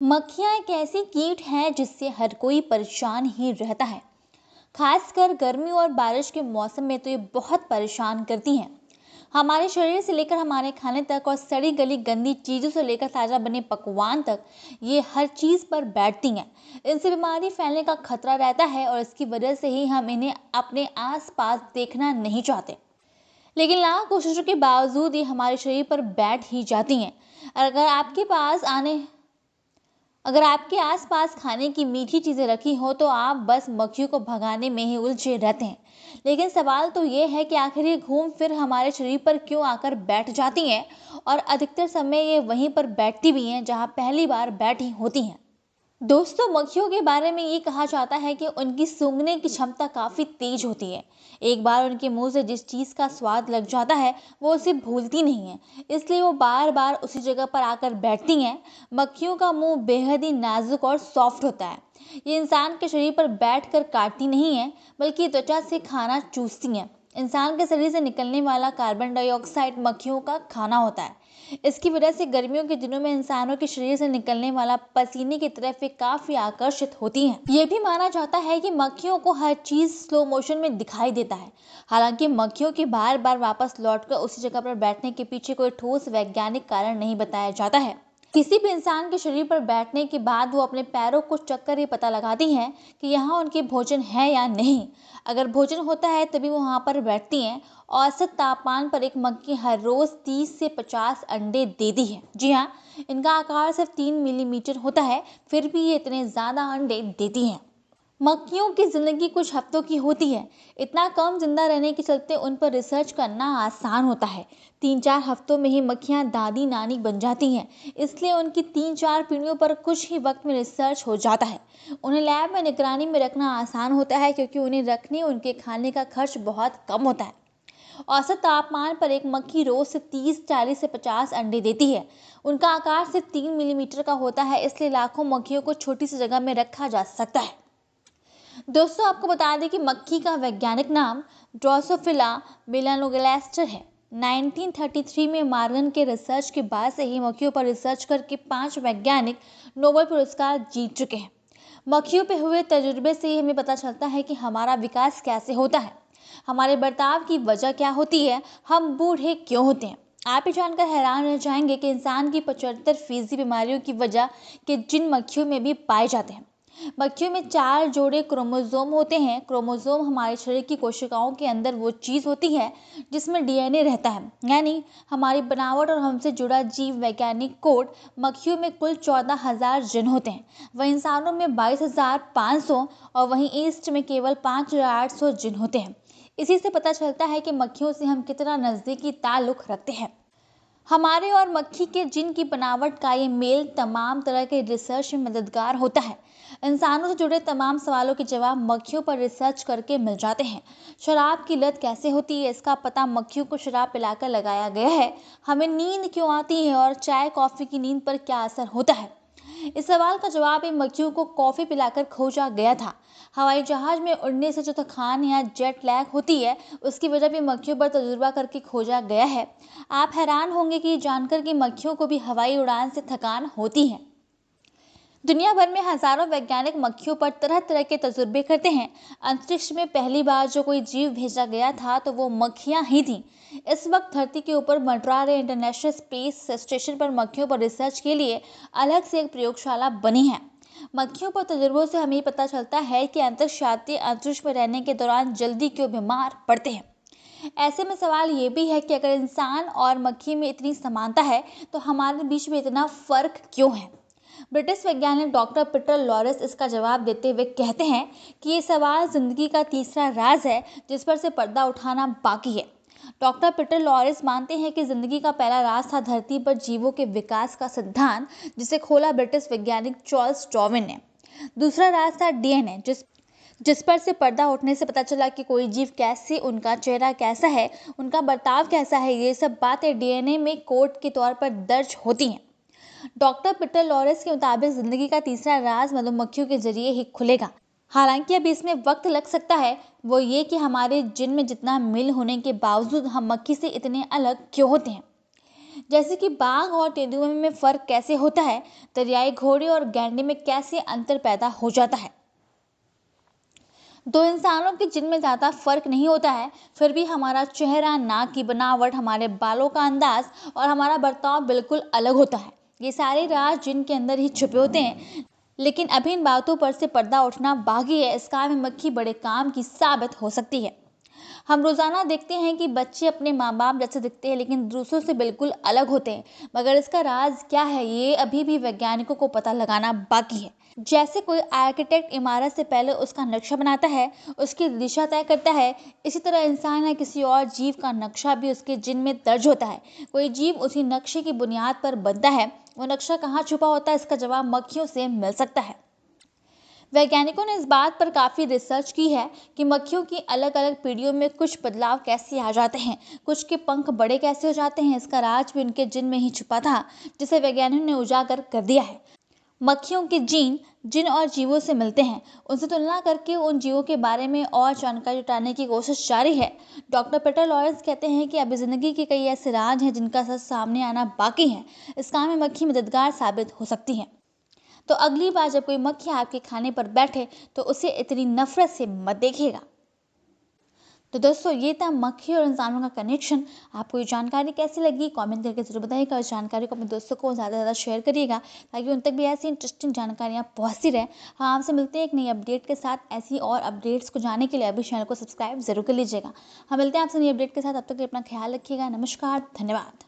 मक्खियाँ एक ऐसी कीट है जिससे हर कोई परेशान ही रहता है। खासकर गर्मी और बारिश के मौसम में तो ये बहुत परेशान करती हैं। हमारे शरीर से लेकर हमारे खाने तक और सड़ी गली गंदी चीजों से लेकर ताजा बने पकवान तक ये हर चीज पर बैठती हैं। इनसे बीमारी फैलने का खतरा रहता है और इसकी वजह से ही हम इन्हें अपने आसपास देखना नहीं चाहते। लेकिन लाख कोशिशों के बावजूद ये हमारे शरीर पर बैठ ही जाती हैं। अगर आपके आसपास खाने की मीठी चीजें रखी हो तो आप बस मक्खियों को भगाने में ही उलझे रहते हैं। लेकिन सवाल तो ये है कि आखिर ये घूम फिर हमारे शरीर पर क्यों आकर बैठ जाती हैं और अधिकतर समय ये वहीं पर बैठती भी हैं जहां पहली बार बैठी होती हैं। दोस्तों, मक्खियों के बारे में ये कहा जाता है कि उनकी सूंघने की क्षमता काफी तेज होती है। एक बार उनके मुंह से जिस चीज का स्वाद लग जाता है वो उसे भूलती नहीं है, इसलिए वो बार बार उसी जगह पर आकर बैठती हैं। मक्खियों का मुंह बेहद ही नाजुक और सॉफ्ट होता है। ये इंसान के शरीर पर बैठकर काटती नहीं है, बल्कि त्वचा से खाना चूसती हैं। इंसान के शरीर से निकलने वाला कार्बन डाइऑक्साइड मक्खियों का खाना होता है। इसकी वजह से गर्मियों के दिनों में इंसानों के शरीर से निकलने वाला पसीने की तरफ वे काफी आकर्षित होती हैं। ये भी माना जाता है कि मक्खियों को हर चीज स्लो मोशन में दिखाई देता है। हालांकि मक्खियों के बार बार वापस लौटकर उसी जगह पर बैठने के पीछे कोई ठोस वैज्ञानिक कारण नहीं बताया जाता है। किसी भी इंसान के शरीर पर बैठने के बाद वो अपने पैरों को चख कर ये पता लगाती हैं कि यहाँ उनके भोजन है या नहीं। अगर भोजन होता है तभी वो वहाँ पर बैठती हैं। औसत तापमान पर एक मक्खी हर रोज 30 से 50 अंडे देती है। जी हाँ, इनका आकार सिर्फ 3 मिलीमीटर होता है, फिर भी ये इतने ज्यादा अंडे देती हैं। मक्खियों की जिंदगी कुछ हफ्तों की होती है। इतना कम जिंदा रहने के चलते उन पर रिसर्च करना आसान होता है। 3-4 हफ्तों में ही मक्खियां दादी नानी बन जाती हैं, इसलिए उनकी 3-4 पीढ़ियों पर कुछ ही वक्त में रिसर्च हो जाता है। उन्हें लैब में निगरानी में रखना आसान होता है क्योंकि उन्हें रखने उनके खाने का खर्च बहुत कम होता है। औसत तापमान पर एक मक्खी रोज से 30, 40 से 50 अंडे देती है। उनका आकार सिर्फ 3 मिलीमीटर का होता है, इसलिए लाखों मक्खियों को छोटी सी जगह में रखा जा सकता है। दोस्तों, आपको बता दें कि मक्खी का वैज्ञानिक नाम ड्रोसोफिला मेलानोगास्टर है। 1933 में मार्गन के रिसर्च के बाद से ही मक्खियों पर रिसर्च करके 5 वैज्ञानिक नोबेल पुरस्कार जीत चुके हैं। मक्खियों पे हुए तजुर्बे से ही हमें पता चलता है कि हमारा विकास कैसे होता है, हमारे बर्ताव की वजह क्या होती है, हम बूढ़े क्यों होते हैं। आप ये जानकर हैरान रह जाएंगे कि इंसान की 75% बीमारियों की वजह के जिन मक्खियों में भी पाए जाते हैं। मक्खियों में 4 जोड़े क्रोमोसोम होते हैं। क्रोमोसोम हमारे शरीर की कोशिकाओं के अंदर वो चीज होती है जिसमें डीएनए रहता है, यानी हमारी बनावट और हमसे जुड़ा जीव वैज्ञानिक कोड। मक्खियों में कुल 14,000 जिन होते हैं, वहीं इंसानों में 22,500 और वहीं ईस्ट में केवल 5,800 जिन होते हैं। इसी से पता चलता है कि मक्खियों से हम कितना नजदीकी ताल्लुक रखते हैं। हमारे और मक्खी के जिन की बनावट का ये मेल तमाम तरह के रिसर्च में मददगार होता है। इंसानों से जुड़े तमाम सवालों के जवाब मक्खियों पर रिसर्च करके मिल जाते हैं। शराब की लत कैसे होती है, इसका पता मक्खियों को शराब पिलाकर लगाया गया है। हमें नींद क्यों आती है और चाय कॉफी की नींद पर क्या असर होता है, इस सवाल का जवाब इन मक्खियों को कॉफी पिलाकर खोजा गया था। हवाई जहाज में उड़ने से जो थकान या जेट लैग होती है, उसकी वजह भी मक्खियों पर तजुर्बा करके खोजा गया है। आप हैरान होंगे कि जानकर कि मक्खियों को भी हवाई उड़ान से थकान होती है। दुनिया भर में हजारों वैज्ञानिक मक्खियों पर तरह तरह के तजुर्बे करते हैं। अंतरिक्ष में पहली बार जो कोई जीव भेजा गया था तो वो मक्खियां ही थीं। इस वक्त धरती के ऊपर मंडरा रहे इंटरनेशनल स्पेस स्टेशन पर मक्खियों पर रिसर्च के लिए अलग से एक प्रयोगशाला बनी है। मक्खियों पर तजुर्बों से हमें पता चलता है कि अंतरिक्ष यात्री अंतरिक्ष में रहने के दौरान जल्दी क्यों बीमार पड़ते हैं। ऐसे में सवाल ये भी है कि अगर इंसान और मक्खी में इतनी समानता है तो हमारे बीच में इतना फर्क क्यों है। ब्रिटिश वैज्ञानिक डॉक्टर पीटर लॉरेंस इसका जवाब देते हुए कहते हैं कि ये सवाल जिंदगी का तीसरा राज है जिस पर से पर्दा उठाना बाकी है। डॉक्टर पीटर लॉरेंस मानते हैं कि जिंदगी का पहला राज था धरती पर जीवों के विकास का सिद्धांत, जिसे खोला ब्रिटिश वैज्ञानिक चार्ल्स डार्विन ने। दूसरा राज था डीएनए, जिस पर से पर्दा उठने से पता चला कि कोई जीव कैसे, उनका चेहरा कैसा है, उनका बर्ताव कैसा है। ये सब बातें डीएनए में कोड के तौर पर दर्ज होती हैं। डॉक्टर पीटर लॉरेंस के मुताबिक जिंदगी का तीसरा राज मधुमक्खियों के जरिए ही खुलेगा। हालांकि अब इसमें वक्त लग सकता है, वो ये कि हमारे जिन में जितना मिल होने के बावजूद हम मक्खी से इतने अलग क्यों होते हैं। जैसे कि बाघ और तेंदुए में फर्क कैसे होता है, दरियाई घोड़े और गैंडे में कैसे अंतर पैदा हो जाता है। दो इंसानों के जिनमें ज़्यादा फर्क नहीं होता है, फिर भी हमारा चेहरा, नाक की बनावट, हमारे बालों का अंदाज और हमारा बर्ताव बिल्कुल अलग होता है। ये सारे राज जिन के अंदर ही छुपे होते हैं, लेकिन अभी इन बातों पर से पर्दा उठना बाकी है। इस काम में मक्खी बड़े काम की साबित हो सकती है। हम रोजाना देखते हैं कि बच्चे अपने माँ बाप जैसे दिखते हैं, लेकिन दूसरों से बिल्कुल अलग होते हैं। मगर इसका राज क्या है, ये अभी भी वैज्ञानिकों को पता लगाना बाकी है। जैसे कोई आर्किटेक्ट इमारत से पहले उसका नक्शा बनाता है, उसकी दिशा तय करता है, इसी तरह इंसान या किसी और जीव का नक्शा भी उसके जिन में दर्ज होता है। कोई जीव उसी नक्शे की बुनियाद पर बनता है। वो नक्शा कहाँ छुपा होता है, इसका जवाब मक्खियों से मिल सकता है। वैज्ञानिकों ने इस बात पर काफ़ी रिसर्च की है कि मक्खियों की अलग अलग पीढ़ियों में कुछ बदलाव कैसे आ जाते हैं, कुछ के पंख बड़े कैसे हो जाते हैं। इसका राज भी उनके जिन में ही छुपा था, जिसे वैज्ञानिकों ने उजागर कर दिया है। मक्खियों के जीन जिन और जीवों से मिलते हैं, उनसे तुलना करके उन जीवों के बारे में और जानकारी जुटाने की कोशिश जारी है। डॉक्टर पीटर लॉरेंस कहते हैं कि अभी जिंदगी के कई ऐसे राज हैं जिनका सच सामने आना बाकी है। इस काम में मक्खी मददगार साबित हो सकती है। तो अगली बार जब कोई मक्खी आपके खाने पर बैठे, तो उसे इतनी नफरत से मत देखिएगा। तो दोस्तों, ये था मक्खी और इंसानों का कनेक्शन। आपको ये जानकारी कैसी लगी, कमेंट करके जरूर बताइएगा। इस जानकारी को अपने दोस्तों को ज़्यादा से ज़्यादा शेयर करिएगा, ताकि उन तक भी ऐसी इंटरेस्टिंग जानकारियाँ पहुँचती रहे। हाँ, आपसे मिलते हैं एक नई अपडेट के साथ। ऐसी और अपडेट्स को जानने के लिए अभी चैनल को सब्सक्राइब जरूर कर लीजिएगा। हम मिलते हैं आपसे नई अपडेट के साथ। अब तक के लिए अपना ख्याल रखिएगा। नमस्कार, धन्यवाद।